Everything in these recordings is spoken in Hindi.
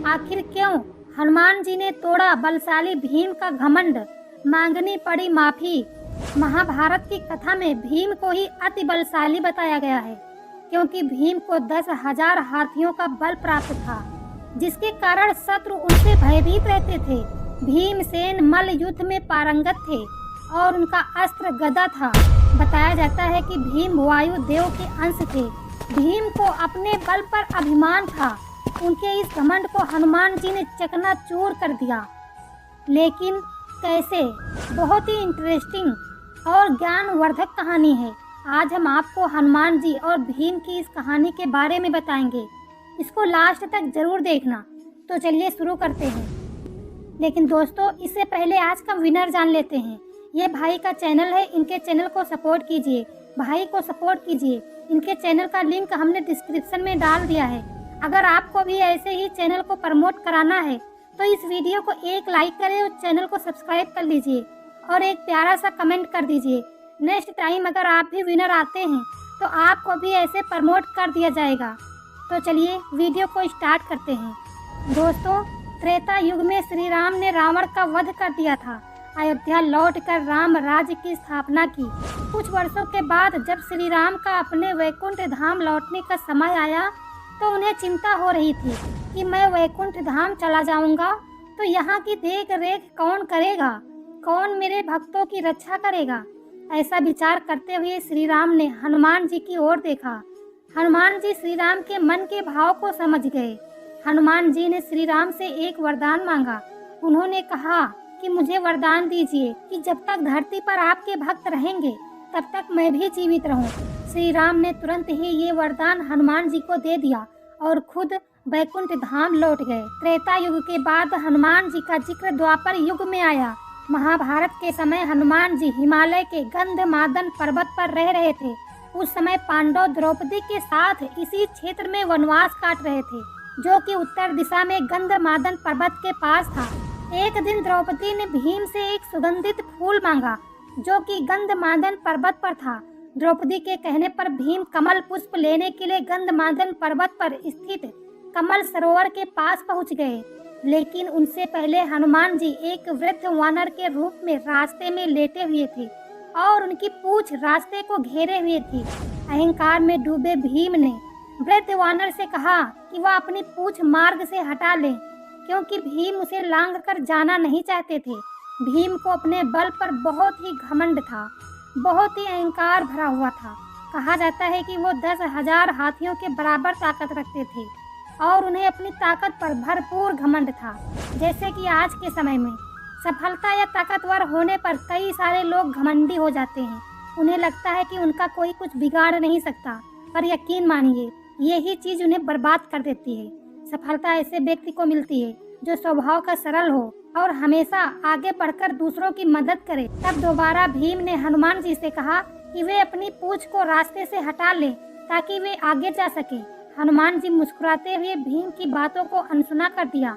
आखिर क्यों हनुमान जी ने तोड़ा बलशाली भीम का घमंड, मांगनी पड़ी माफी। महाभारत की कथा में भीम को ही अति बलशाली बताया गया है, क्योंकि भीम को 10,000 हाथियों का बल प्राप्त था, जिसके कारण शत्रु उनसे भयभीत रहते थे। भीमसेन मल्ल युद्ध में पारंगत थे और उनका अस्त्र गदा था। बताया जाता है कि भीम वायु देव के अंश थे। भीम को अपने बल पर अभिमान था। उनके इस घमंड को हनुमान जी ने चकनाचूर कर दिया। लेकिन कैसे? बहुत ही इंटरेस्टिंग और ज्ञानवर्धक कहानी है। आज हम आपको हनुमान जी और भीम की इस कहानी के बारे में बताएंगे। इसको लास्ट तक जरूर देखना। तो चलिए शुरू करते हैं। लेकिन दोस्तों, इससे पहले आज का विनर जान लेते हैं। ये भाई का चैनल है, इनके चैनल को सपोर्ट कीजिए, भाई को सपोर्ट कीजिए। इनके चैनल का लिंक हमने डिस्क्रिप्शन में डाल दिया है। अगर आपको भी ऐसे ही चैनल को प्रमोट कराना है तो इस वीडियो को एक लाइक करें और चैनल को सब्सक्राइब कर लीजिए और एक प्यारा सा कमेंट कर दीजिए। नेक्स्ट टाइम अगर आप भी विनर आते हैं तो आपको भी ऐसे प्रमोट कर दिया जाएगा। तो चलिए वीडियो को स्टार्ट करते हैं। दोस्तों, त्रेता युग में श्री राम ने रावण का वध कर दिया था। अयोध्या लौटकर राम राज्य की स्थापना की। कुछ वर्षों के बाद जब श्री राम का अपने वैकुंठ धाम लौटने का समय आया तो उन्हें चिंता हो रही थी कि मैं वैकुंठ धाम चला जाऊंगा तो यहाँ की देख रेख कौन करेगा, कौन मेरे भक्तों की रक्षा करेगा। ऐसा विचार करते हुए श्री राम ने हनुमान जी की ओर देखा। हनुमान जी श्री राम के मन के भाव को समझ गए। हनुमान जी ने श्री राम से एक वरदान मांगा। उन्होंने कहा कि मुझे वरदान दीजिए कि जब तक धरती पर आपके भक्त रहेंगे तब तक मैं भी जीवित रहूं। श्री राम ने तुरंत ही ये वरदान हनुमान जी को दे दिया और खुद वैकुंठ धाम लौट गए। त्रेता युग के बाद हनुमान जी का जिक्र द्वापर युग में आया। महाभारत के समय हनुमान जी हिमालय के गंधमादन पर्वत पर रह रहे थे। उस समय पांडव द्रौपदी के साथ इसी क्षेत्र में वनवास काट रहे थे, जो कि उत्तर दिशा में गंधमादन पर्वत के पास था। एक दिन द्रौपदी ने भीम से एक सुगंधित फूल मांगा, जो कि गंधमादन पर्वत पर था। द्रौपदी के कहने पर भीम कमल पुष्प लेने के लिए गंधमादन पर्वत पर स्थित कमल सरोवर के पास पहुंच गए। लेकिन उनसे पहले हनुमान जी एक वृद्ध वानर के रूप में रास्ते में लेटे हुए थे और उनकी पूंछ रास्ते को घेरे हुए थी। अहंकार में डूबे भीम ने वृद्ध वानर से कहा कि वह अपनी पूंछ मार्ग से हटा ले, क्योंकि भीम उसे लांघ कर जाना नहीं चाहते थे। भीम को अपने बल पर बहुत ही घमंड था, बहुत ही अहंकार भरा हुआ था। कहा जाता है कि वो 10,000 हाथियों के बराबर ताकत रखते थे और उन्हें अपनी ताकत पर भरपूर घमंड था। जैसे कि आज के समय में सफलता या ताकतवर होने पर कई सारे लोग घमंडी हो जाते हैं। उन्हें लगता है कि उनका कोई कुछ बिगाड़ नहीं सकता, पर यकीन मानिए यही चीज़ उन्हें बर्बाद कर देती है। सफलता ऐसे व्यक्ति को मिलती है जो स्वभाव का सरल हो और हमेशा आगे बढ़कर दूसरों की मदद करे। तब दोबारा भीम ने हनुमान जी से कहा कि वे अपनी पूंछ को रास्ते से हटा लें ताकि वे आगे जा सके। हनुमान जी मुस्कुराते हुए भीम की बातों को अनसुना कर दिया।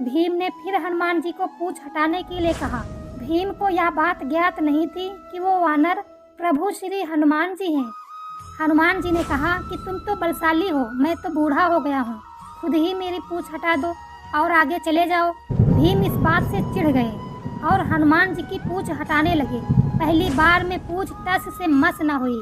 भीम ने फिर हनुमान जी को पूंछ हटाने के लिए कहा। भीम को यह बात ज्ञात नहीं थी कि वो वानर प्रभु श्री हनुमान जी हैं। हनुमान जी ने कहा कि तुम तो बलशाली हो, मैं तो बूढ़ा हो गया हूँ, खुद ही मेरी पूंछ हटा दो और आगे चले जाओ। भीम इस बात से चिढ़ गए और हनुमान जी की पूंछ हटाने लगे। पहली बार में पूंछ टस से मस न हुई।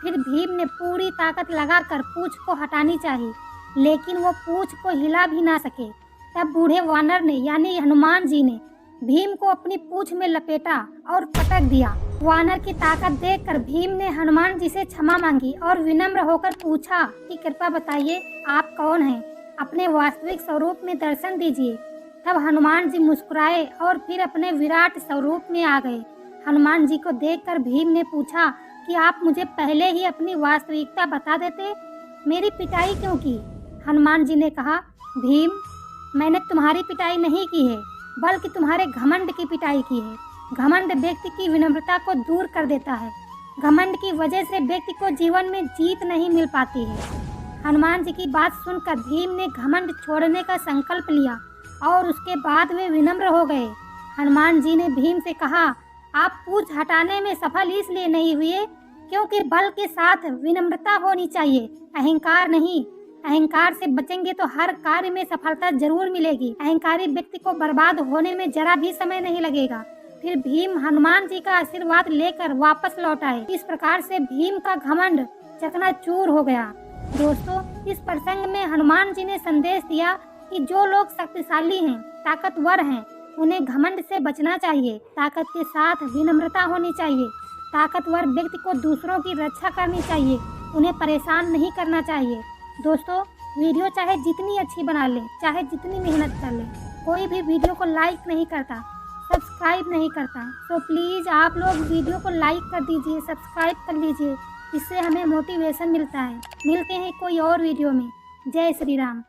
फिर भीम ने पूरी ताकत लगाकर पूंछ को हटानी चाहिए, लेकिन वो पूंछ को हिला भी ना सके। तब बूढ़े वानर ने यानी हनुमान जी ने भीम को अपनी पूंछ में लपेटा और पटक दिया। वानर की ताकत देखकर भीम ने हनुमान जी से क्षमा मांगी और विनम्र होकर पूछा कि कृपया बताइए आप कौन हैं, अपने वास्तविक स्वरूप में दर्शन दीजिए। तब हनुमान जी मुस्कुराए और फिर अपने विराट स्वरूप में आ गए। हनुमान जी को देखकर भीम ने पूछा कि आप मुझे पहले ही अपनी वास्तविकता बता देते, मेरी पिटाई क्यों की? हनुमान जी ने कहा, भीम, मैंने तुम्हारी पिटाई नहीं की है, बल्कि तुम्हारे घमंड की पिटाई की है। घमंड व्यक्ति की विनम्रता को दूर कर देता है। घमंड की वजह से व्यक्ति को जीवन में जीत नहीं मिल पाती है। हनुमान जी की बात सुनकर भीम ने घमंड छोड़ने का संकल्प लिया और उसके बाद वे विनम्र हो गए। हनुमान जी ने भीम से कहा, आप पूंछ हटाने में सफल इसलिए नहीं हुए क्योंकि बल के साथ विनम्रता होनी चाहिए, अहंकार नहीं। अहंकार से बचेंगे तो हर कार्य में सफलता जरूर मिलेगी। अहंकारी व्यक्ति को बर्बाद होने में जरा भी समय नहीं लगेगा। फिर भीम हनुमान जी का आशीर्वाद लेकर वापस लौट आए। इस प्रकार से भीम का घमंड चकनाचूर हो गया। दोस्तों, इस प्रसंग में हनुमान जी ने संदेश दिया कि जो लोग शक्तिशाली हैं, ताकतवर हैं, उन्हें घमंड से बचना चाहिए। ताकत के साथ विनम्रता होनी चाहिए। ताकतवर व्यक्ति को दूसरों की रक्षा करनी चाहिए, उन्हें परेशान नहीं करना चाहिए। दोस्तों, वीडियो चाहे जितनी अच्छी बना ले, चाहे जितनी मेहनत कर ले, कोई भी वीडियो को लाइक नहीं करता, सब्सक्राइब नहीं करता। तो प्लीज़ आप लोग वीडियो को लाइक कर दीजिए, सब्सक्राइब कर लीजिए, इससे हमें मोटिवेशन मिलता है। मिलते हैं कोई और वीडियो में। जय श्री राम।